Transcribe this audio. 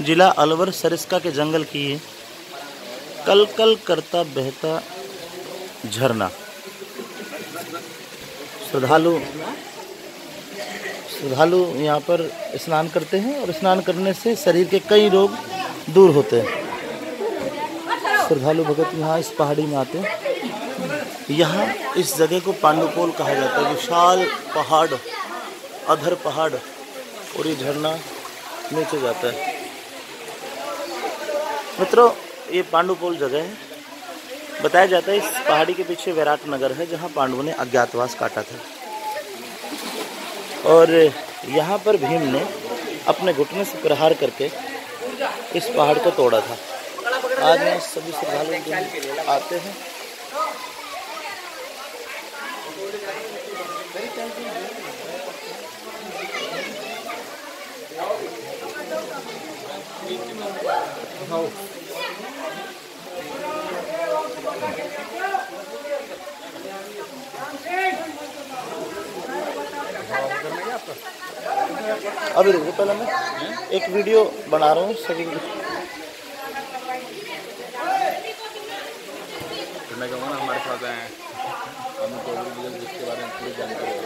जिला अलवर सरिस्का के जंगल की ये कल कल करता बहता झरना। श्रद्धालु यहाँ पर स्नान करते हैं और स्नान करने से शरीर के कई रोग दूर होते हैं। श्रद्धालु भगत यहाँ इस पहाड़ी में आते हैं। यहाँ इस जगह को पांडुपोल कहा जाता है। विशाल पहाड़, अधर पहाड़, और ये झरना नीचे जाता है। मित्रों, ये पांडुपोल जगह है। बताया जाता है इस पहाड़ी के पीछे विराट नगर है, जहाँ पांडवों ने अज्ञातवास काटा था। और यहाँ पर भीम ने अपने घुटने से प्रहार करके इस पहाड़ को तोड़ा था। आज यहाँ सभी श्रद्धालु आते हैं। अभी रुको, पहले मैं एक वीडियो बना रहा हूँ सभी। मैं कहूँगा ना, हमारे साथ आए हैं, हमको जिसके बारे में पूरी जानकारी है।